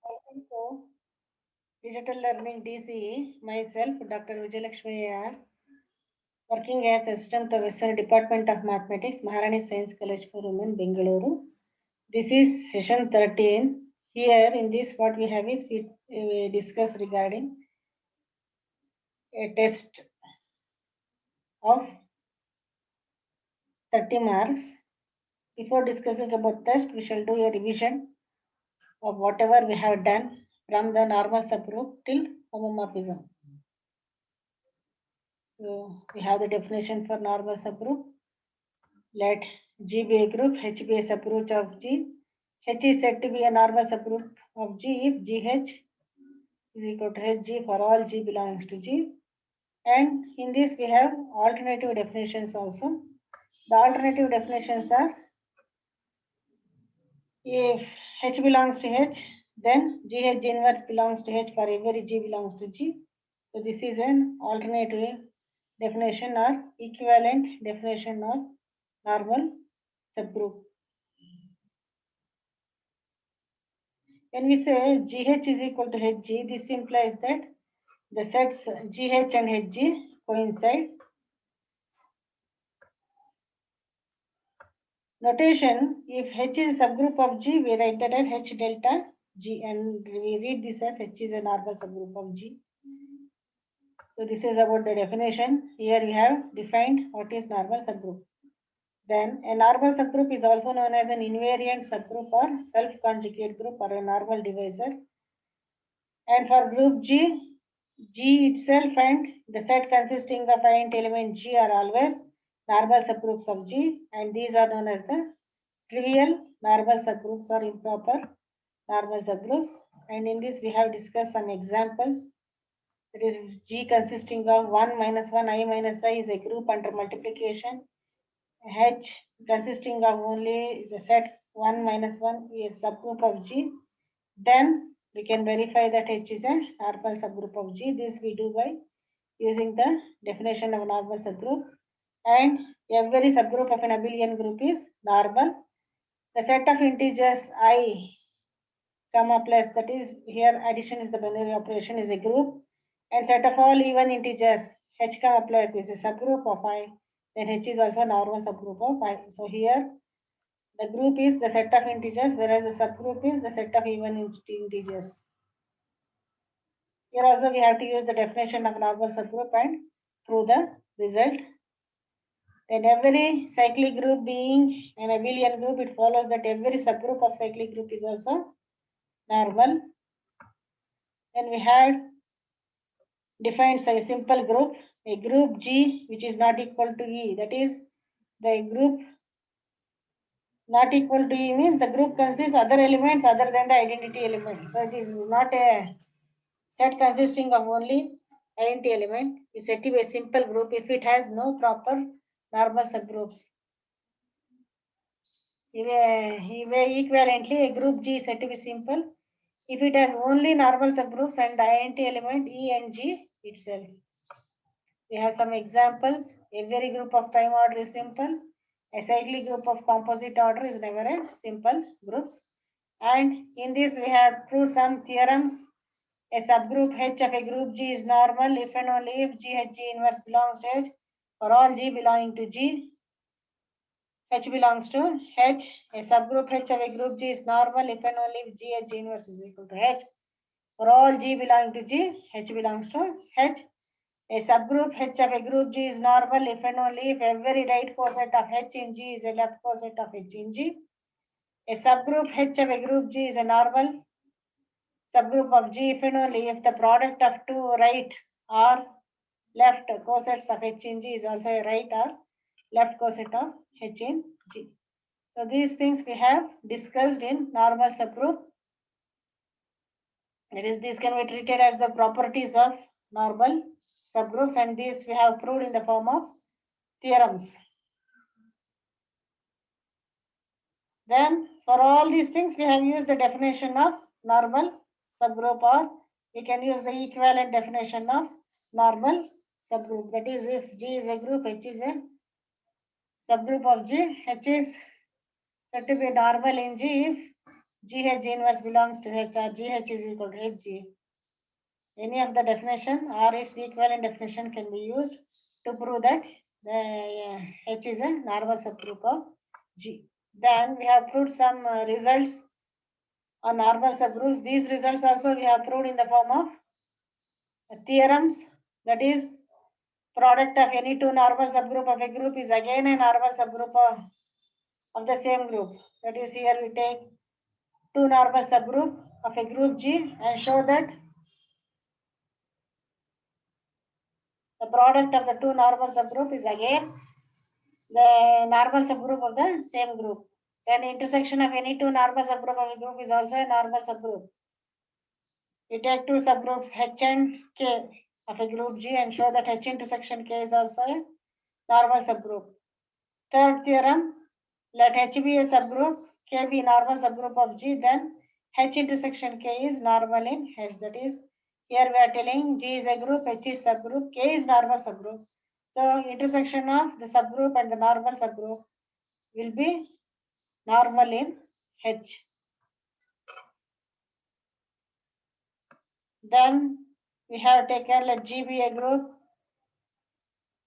Welcome to Digital Learning DCE. Myself, Dr. Vijayalakshmi A.R., working as Assistant Professor, Department of Mathematics, Maharani Science College for Women, Bengaluru. This is session 13. Here in this, what we have is we discuss regarding a test of 30 marks. Before discussing about test, we shall do a revision of whatever we have done from the normal subgroup till homomorphism. So we have the definition for normal subgroup. Let G be a group, H be a subgroup of G. H is said to be a normal subgroup of G if GH is equal to HG for all G belongs to G. And in this we have alternative definitions also. The alternative definitions are, if H belongs to H, then GH inverse belongs to H for every G belongs to G. So this is an alternative definition or equivalent definition of normal subgroup. When we say GH is equal to HG, this implies that the sets GH and HG coincide. Notation, if H is a subgroup of G, we write that as H delta G, and we read this as H is a normal subgroup of G. So this is about the definition. Here we have defined what is normal subgroup. Then a normal subgroup is also known as an invariant subgroup or self-conjugate group or a normal divisor. And for group G, G itself and the set consisting of int element G are always normal subgroups of G, and these are known as the trivial normal subgroups or improper normal subgroups. And in this we have discussed some examples. That is G consisting of 1 minus 1 I minus I is a group under multiplication. H consisting of only the set 1 minus 1 is subgroup of G. Then we can verify that H is a normal subgroup of G. This we do by using the definition of normal subgroup. And every subgroup of an abelian group is normal. The set of integers I comma plus, that is here addition is the binary operation, is a group, and set of all even integers H comma plus is a subgroup of I. Then H is also a normal subgroup of I. So here the group is the set of integers, whereas the subgroup is the set of even integers. Here also we have to use the definition of normal subgroup and prove the result. Then every cyclic group being an abelian group, it follows that every subgroup of cyclic group is also normal. Then we had defined a simple group, a group G which is not equal to E. That is, the group not equal to E means the group consists other elements other than the identity element. So this is not a set consisting of only identity element. Is said to be a simple group if it has no proper normal subgroups. Equivalently, a group G is said to be simple if it has only normal subgroups and the identity element E and G itself. We have some examples. Every group of prime order is simple. A cyclic group of composite order is never a simple groups. And in this we have proved some theorems. A subgroup H of a group G is normal if and only if GH inverse belongs to H. For all G belonging to G, H belongs to H. A subgroup H of a group G is normal if and only if GH inverse is equal to H. For all G belonging to G, H belongs to H. A subgroup H of a group G is normal if and only if every right coset of H in G is a left coset of H in G. A subgroup H of a group G is a normal subgroup of G if and only if the product of two right or left cosets of H in G is also a right or left coset of H in G. So these things we have discussed in normal subgroup. That is, these can be treated as the properties of normal subgroups, and these we have proved in the form of theorems. Then for all these things we have used the definition of normal subgroup, or we can use the equivalent definition of normal subgroup. That is, if G is a group, H is a subgroup of G. H is said to be normal in G if GH inverse belongs to H or GH is equal to HG. Any of the definition or its equivalent definition can be used to prove that the H is a normal subgroup of G. Then we have proved some results on normal subgroups. These results also we have proved in the form of theorems. That is, product of any two normal subgroup of a group is again a normal subgroup of the same group. That is, here we take two normal subgroup of a group G and show that the product of the two normal subgroup is again the normal subgroup of the same group. Then intersection of any two normal subgroup of a group is also a normal subgroup. We take two subgroups H and K of a group G and show that H intersection K is also a normal subgroup. Third theorem, let H be a subgroup, K be normal subgroup of G, then H intersection K is normal in H. That is, here we are telling G is a group, H is subgroup, K is normal subgroup. So intersection of the subgroup and the normal subgroup will be normal in H. Then we have taken let G be a group.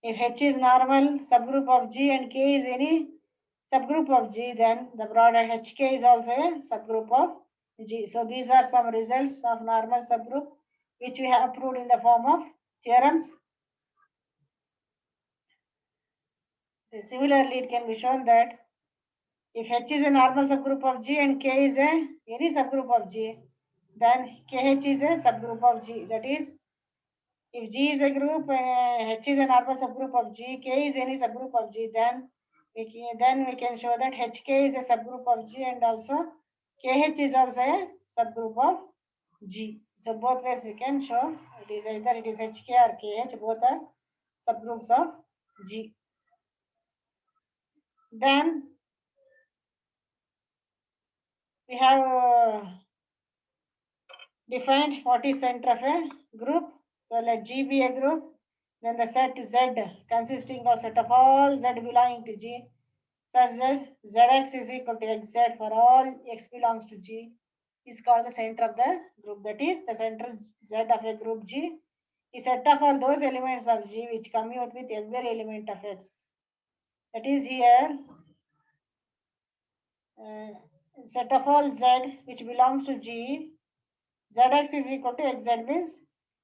If H is normal subgroup of G and K is any subgroup of G, then the product HK is also a subgroup of G. So these are some results of normal subgroup which we have proved in the form of theorems. Similarly, it can be shown that if H is a normal subgroup of G and K is any subgroup of G, then KH is a subgroup of G. That is, if G is a group, H is a normal subgroup of G, K is any subgroup of G, then we can show that HK is a subgroup of G and also KH is also a subgroup of G. So both ways we can show it is either it is HK or KH, both are subgroups of G. Then we have defined what is center of a group. So let G be a group, then the set Z consisting of set of all Z belonging to G, such that Zx is equal to Xz for all X belongs to G is called the center of the group. That is, the center Z of a group G is set of all those elements of G which commute with every element of X. That is, here set of all Z which belongs to G, Zx is equal to Xz means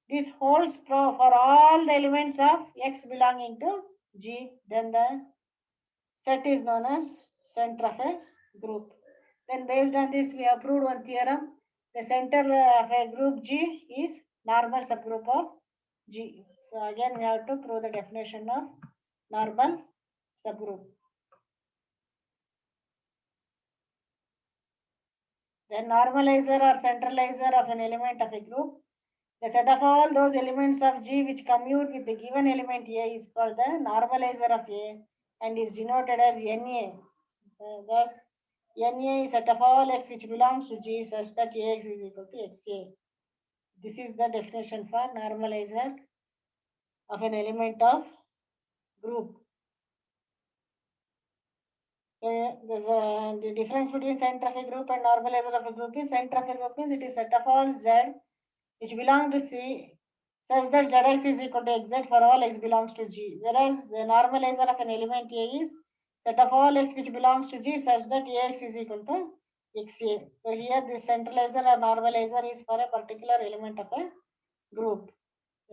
this holds for all the elements of X belonging to G. Then the set is known as center of a group. Then based on this, we have proved one theorem. The center of a group G is normal subgroup of G. So again, we have to prove the definition of normal subgroup. Then normalizer or centralizer of an element of a group. The set of all those elements of G which commute with the given element A is called the normalizer of A and is denoted as NA. So thus, NA is set of all X which belongs to G such that AX is equal to XA. This is the definition for normalizer of an element of group. The difference between center of a group and normalizer of a group is center of a group means it is set of all Z which belong to C such that Zx is equal to Xz for all X belongs to G. Whereas the normalizer of an element A is set of all X which belongs to G such that Ax is equal to XA. So here the centralizer or normalizer is for a particular element of a group.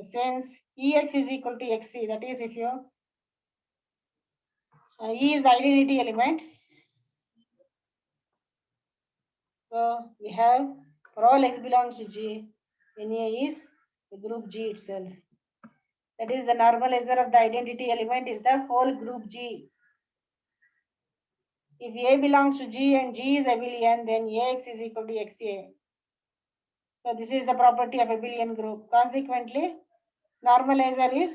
Since Ex is equal to Xc, that is if you E is the identity element. So we have for all X belongs to G, NA is the group G itself. That is the normalizer of the identity element is the whole group G. If A belongs to G and G is abelian, then Ax is equal to XA. So this is the property of abelian group. Consequently, normalizer is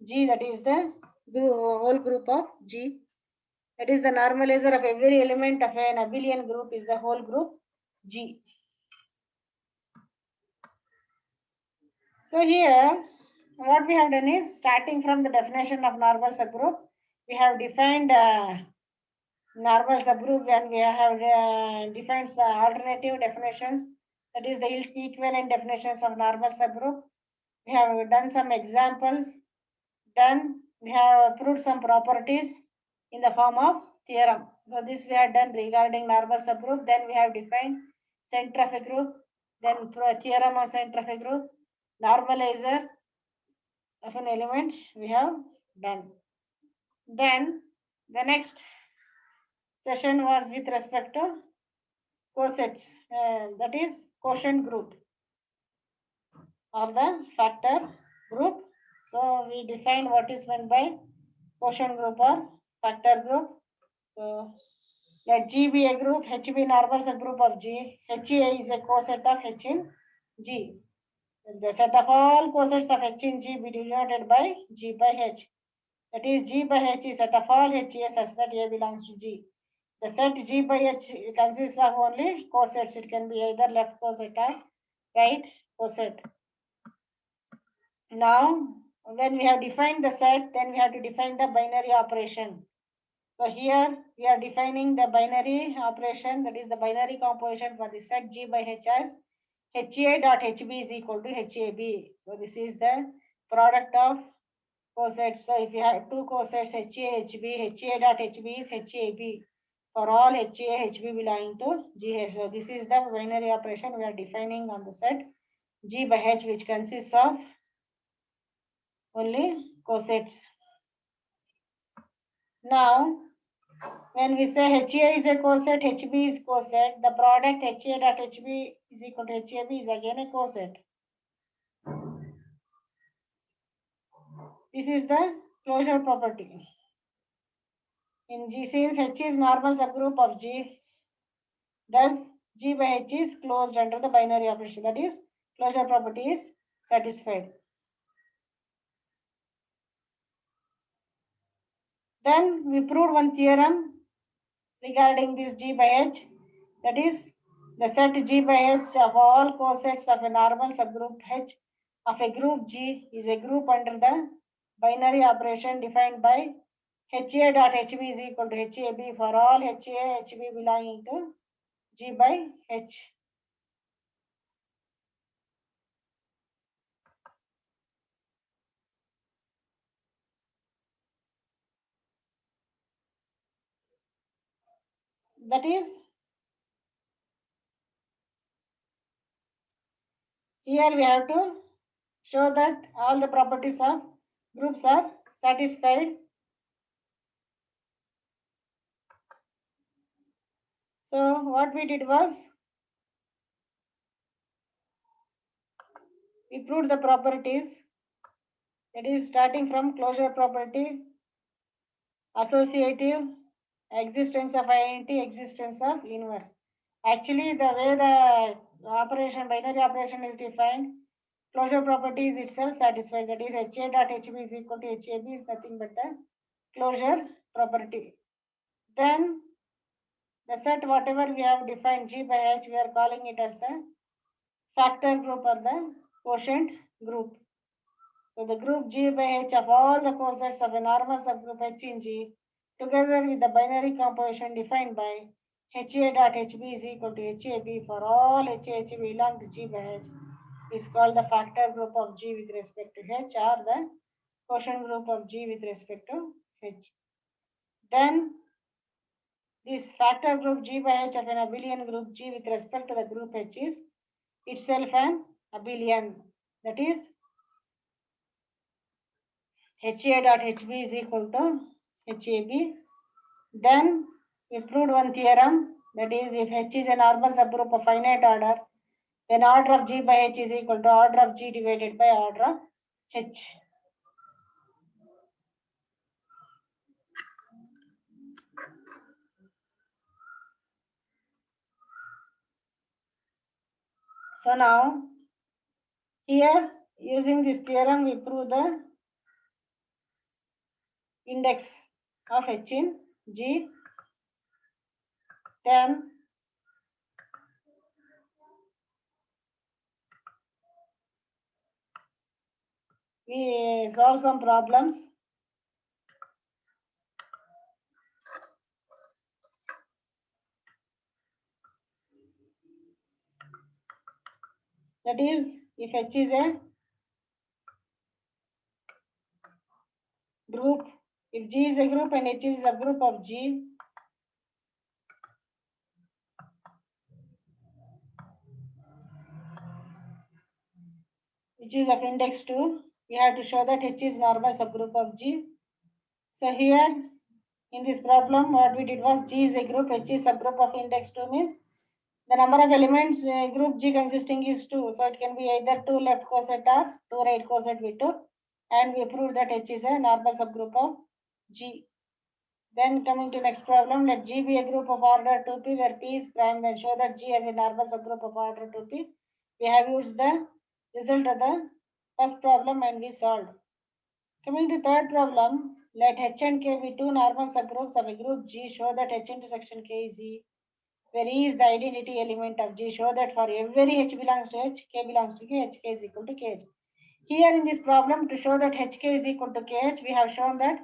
G, that is the whole group of G. That is the normalizer of every element of an abelian group is the whole group G. So here, what we have done is starting from the definition of normal subgroup, we have defined normal subgroup, when we have defined the alternative definitions, that is the equivalent definitions of normal subgroup. We have done some examples. Then we have proved some properties in the form of theorem. So this we have done regarding normal subgroup. Then we have defined center of a group. Then theorem on center of a group, normalizer of an element we have done. Then the next session was with respect to cosets, that is quotient group or the factor group. So we define what is meant by quotient group or factor group. So let G be a group, H be normal subgroup of G, HA is a coset of H in G. The set of all cosets of H in G be denoted by G by H. That is G by H is set of all HA such that A belongs to G. The set G by H consists of only cosets. It can be either left coset or right coset. Now, when we have defined the set, then we have to define the binary operation. So here we are defining the binary operation, that is the binary composition for the set G by H as HA dot HB is equal to HAB. So this is the product of cosets. So if you have two cosets HA, HB, HA dot HB is HAB for all HA, HB belonging to GH. So this is the binary operation we are defining on the set G by H, which consists of only cosets. Now, when we say HA is a coset, HB is coset, the product HA dot HB is equal to HAB is again a coset. This is the closure property. In G, since H is normal subgroup of G, thus G by H is closed under the binary operation. That is, closure property is satisfied. Then we proved one theorem regarding this G by H. That is, the set G by H of all cosets of a normal subgroup H of a group G is a group under the binary operation defined by HA dot HB is equal to HAB for all HA, HB belonging to G by H. That is, here we have to show that all the properties of groups are satisfied. So what we did was, we proved the properties, that is starting from closure property, associative, existence of identity, existence of inverse. Actually, the way the operation, binary operation is defined, closure property is itself satisfied. That is, HA dot HB is equal to HAB is nothing but the closure property. Then the set whatever we have defined G by H, we are calling it as the factor group or the quotient group. So the group G by H of all the cosets of a normal subgroup H in G, together with the binary composition defined by HA dot HB is equal to HAB for all HA belong to G by H, is called the factor group of G with respect to H, or the quotient group of G with respect to H. Then this factor group G by H of an abelian group G with respect to the group H is itself an abelian. That is, HA dot HB is equal to HAB. Then we proved one theorem, that is, if H is a normal subgroup of finite order, then order of G by H is equal to order of G divided by order of H. So now, here using this theorem, we prove the index of H in G. Then we solve some problems. That is, if H is a group, if G is a group and H is a group of G, which is of index 2, we have to show that H is normal subgroup of G. So here in this problem, what we did was G is a group, H is subgroup of index 2 means the number of elements group G consisting is 2. So it can be either 2 left coset or 2 right coset we took. And we proved that H is a normal subgroup of G. Then coming to next problem, let G be a group of order 2p where P is prime, then show that G has a normal subgroup of order 2p. We have used the result of the first problem and we solved. Coming to third problem, let H and K be two normal subgroups of a group G. Show that H intersection K is E, where E is the identity element of G. Show that for every H belongs to H, K belongs to K, HK is equal to KH. Here in this problem, to show that HK is equal to KH, we have shown that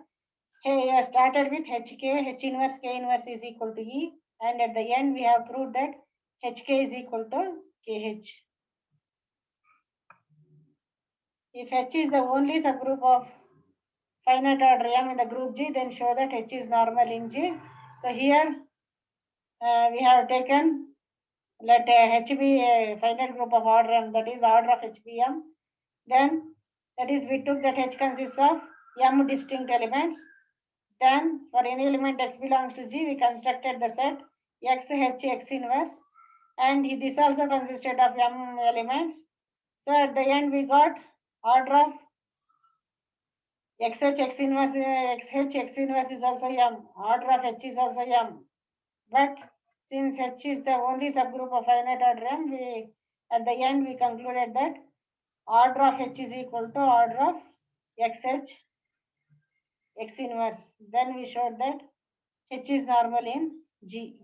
hey, started with HK, H inverse K inverse is equal to E, and at the end we have proved that HK is equal to KH. If H is the only subgroup of finite order M in the group G, then show that H is normal in G. So here we have taken, let H be a finite group of order M, that is order of HBM. Then that is we took that H consists of M distinct elements. Then for any element X belongs to G, we constructed the set X, H, X inverse, and this also consisted of M elements. So at the end we got order of XH, X inverse, XH, X inverse is also M, order of H is also M. But since H is the only subgroup of finite order M, we at the end we concluded that order of H is equal to order of XH, X inverse. Then we showed that H is normal in G.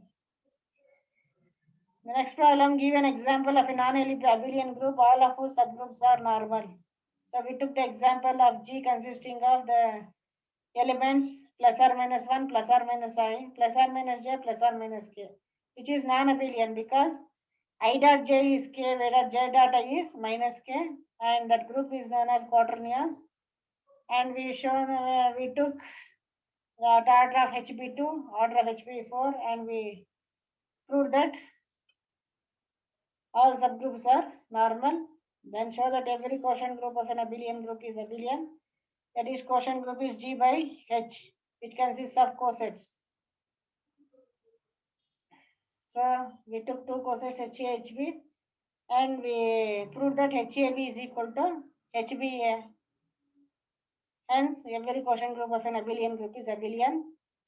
The next problem, give an example of a non-abelian group, all of whose subgroups are normal. So we took the example of G consisting of the elements plus or minus 1, plus or minus I, plus or minus j, plus or minus k, which is non-abelian because I dot j is k, whereas j dot I is minus k, and that group is known as quaternions. And we took the order of HB2, order of HB4, and we proved that all subgroups are normal. Then show that every quotient group of an abelian group is abelian. That is, quotient group is G by H, which consists of cosets. So we took two cosets HA, HB, and we proved that HAB is equal to HBA. Hence, every quotient group of an abelian group is abelian.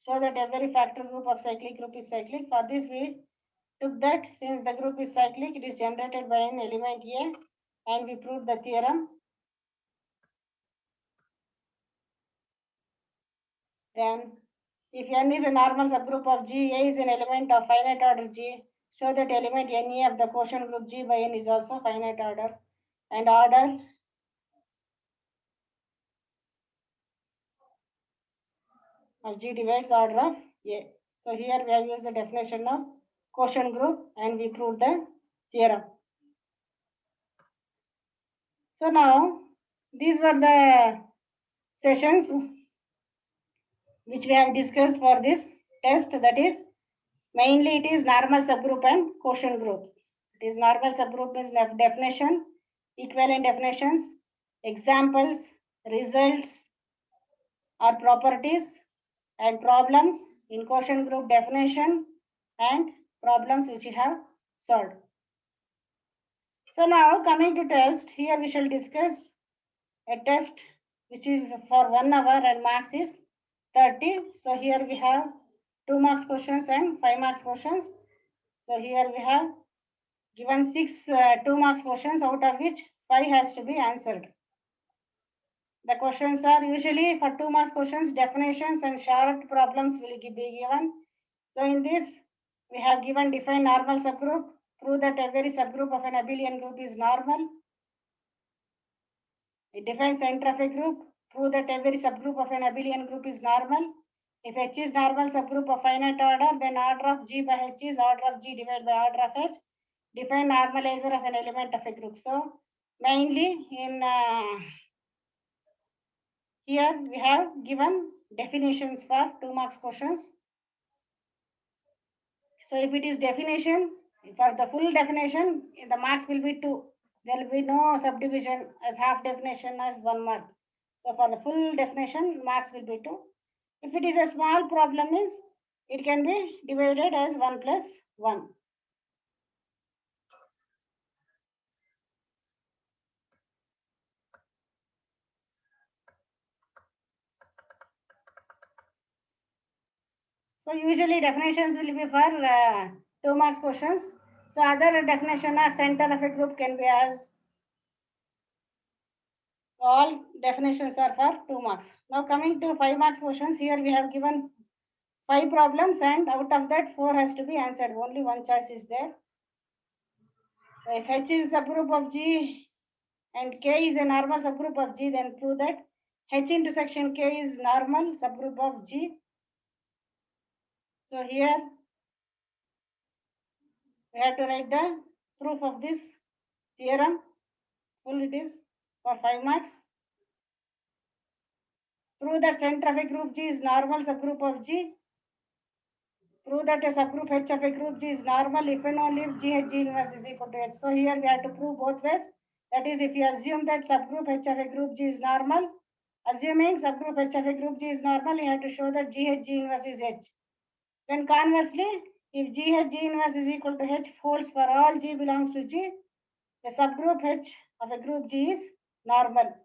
Show that every factor group of cyclic group is cyclic. For this, we took that since the group is cyclic, it is generated by an element A, and we proved the theorem. Then, if N is a normal subgroup of G, A is an element of finite order G, show that element NA of the quotient group G by N is also finite order, and order of G divides order of A. So here we have used the definition of quotient group and we proved the theorem. So now these were the sessions which we have discussed for this test, that is mainly it is normal subgroup and quotient group. It is normal subgroup means definition, equivalent definitions, examples, results or properties, and problems in quotient group definition and problems which we have solved. So now coming to test, here we shall discuss a test which is for 1 hour and marks is 30. So here we have 2 marks questions and 5 marks questions. So here we have given 6 2 marks questions, out of which 5 has to be answered. The questions are usually for 2 marks questions, definitions and short problems will be given. So in this, we have given define normal subgroup, prove that every subgroup of an abelian group is normal. It defines center of a group, prove that every subgroup of an abelian group is normal. If H is normal subgroup of finite order, then order of G by H is order of G divided by order of H. define normalizer of an element of a group. So mainly in here we have given definitions for 2 marks questions. So if it is definition, for the full definition, the marks will be 2. There will be no subdivision as half definition as 1 mark. So for the full definition, marks will be 2. If it is a small problem, is it can be divided as 1 plus 1. So usually definitions will be for 2 marks questions. So other definition as center of a group can be asked. All definitions are for 2 marks. Now coming to 5 marks questions, here we have given 5 problems and out of that 4 has to be answered. Only one choice is there. So if H is a subgroup of G and K is a normal subgroup of G, then prove that H intersection K is normal subgroup of G. So here we have to write the proof of this theorem. Full it is for 5 marks. Prove that center of a group G is normal subgroup of G. Prove that a subgroup H of a group G is normal if and only if G H G inverse is equal to H. So here we have to prove both ways. That is, if you assume that subgroup H of a group G is normal, assuming subgroup H of a group G is normal, you have to show that G H G inverse is H. Then conversely, if G H G inverse is equal to H holds for all G belongs to G, the subgroup H of a group G is normal.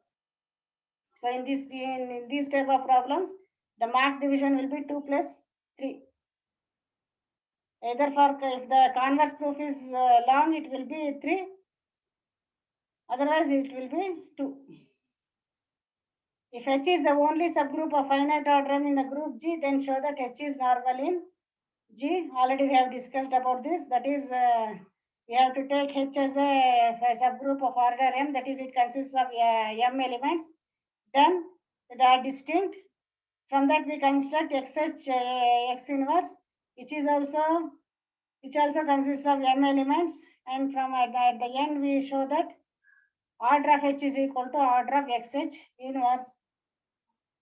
So in these type of problems, the marks division will be 2 plus 3. Either for if the converse proof is long, it will be 3. Otherwise, it will be 2. If H is the only subgroup of finite order m in the group G, then show that H is normal in G. Already we have discussed about this. That is, we have to take H as a subgroup of order m. That is, it consists of m elements. Then they are distinct. From that, we construct XH X inverse, which also consists of m elements. And from at the end, we show that order of H is equal to order of XH inverse,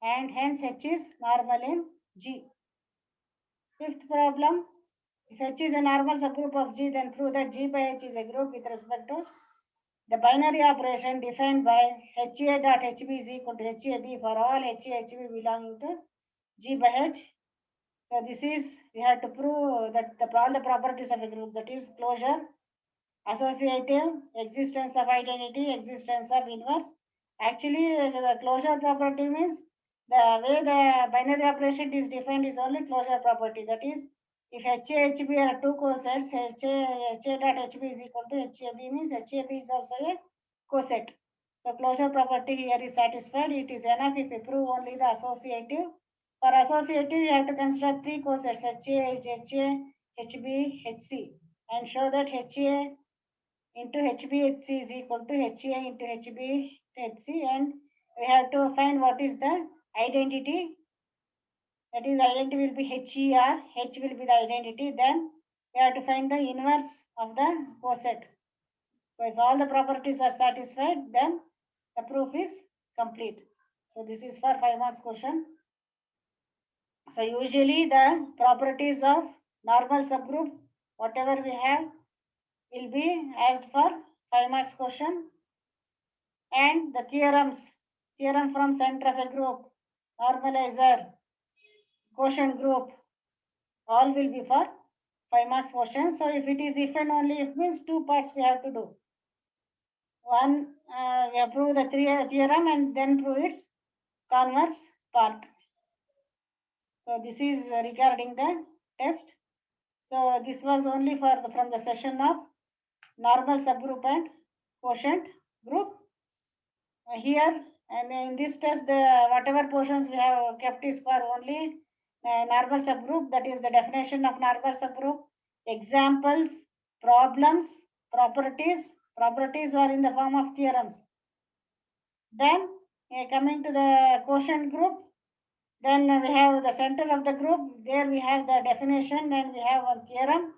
and hence H is normal in G. Fifth problem, if H is a normal subgroup of G, then prove that G by H is a group with respect to the binary operation defined by HA dot HB is equal to HAB for all HA HB belonging to G by H. So this is, we have to prove that all the properties of a group, that is closure, associative, existence of identity, existence of inverse. Actually, the closure property means the way the binary operation is defined is only closure property. That is, if HA, HB are two cosets, HA dot HB is equal to HAB means HAB is also a coset. So closure property here is satisfied. It is enough if we prove only the associative. For associative, you have to consider 3 cosets, HA, HA, HB, HC, and show that HA into HB HC is equal to HA into HB HC, and we have to find what is the identity. That is, identity will be HER, H will be the identity. Then we have to find the inverse of the coset. So if all the properties are satisfied, then the proof is complete. So this is for 5 marks question. So usually the properties of normal subgroup, whatever we have, will be asked for 5 marks question. And the theorem from center of a group, normalizer, quotient group, all will be for 5 marks question. So if it is if and only if means 2 parts we have to do. One, we have prove the theorem and then prove its converse part. So this is regarding the test. So this was only for from the session of normal subgroup and quotient group. Here and in this test, whatever portions we have kept is for only normal subgroup. That is the definition of normal subgroup, examples, problems, properties. Properties are in the form of theorems. Then coming to the quotient group, then we have the center of the group. There we have the definition and we have one theorem.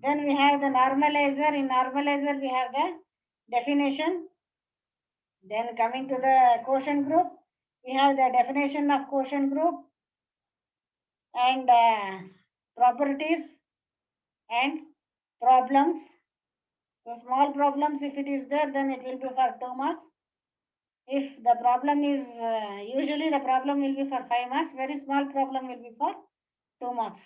Then we have the normalizer. In normalizer, we have the definition. Then coming to the quotient group, we have the definition of quotient group and properties and problems. So small problems, if it is there, then it will be for 2 marks. If the problem is, usually the problem will be for 5 marks, very small problem will be for 2 marks.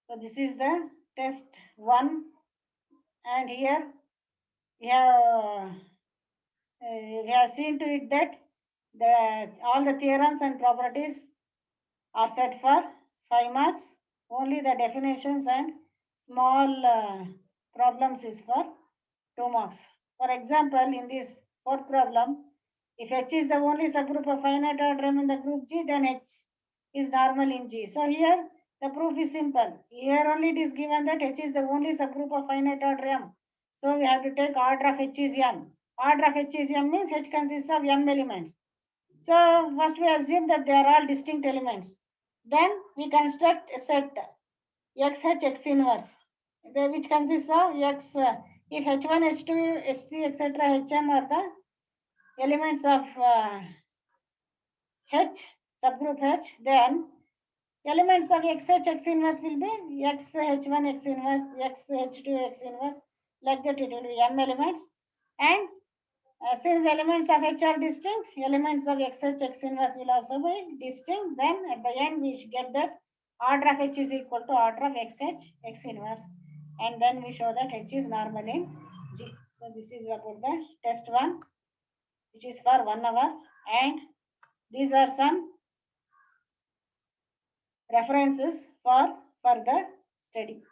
So this is the test 1, and here we have seen to it that all the theorems and properties are set for 5 marks. Only the definitions and small problems is for 2 marks. For example, in this fourth problem, if H is the only subgroup of finite order M in the group G, then H is normal in G. So here the proof is simple. Here only it is given that H is the only subgroup of finite order M. So we have to take order of H is M. Order of H is M means H consists of M elements. So first we assume that they are all distinct elements. Then we construct a set XH X inverse, which consists of X. If H1, H2, H3, etc., Hm are the elements of H, subgroup H, then elements of XH X inverse will be X H1 X inverse, X H2 X inverse, like that it will be M elements. And since elements of H are distinct, elements of XH X inverse will also be distinct. Then at the end we get that order of H is equal to order of XH X inverse. And then we show that H is normal in G. So this is about the test 1, which is for 1 hour. And these are some references for further study.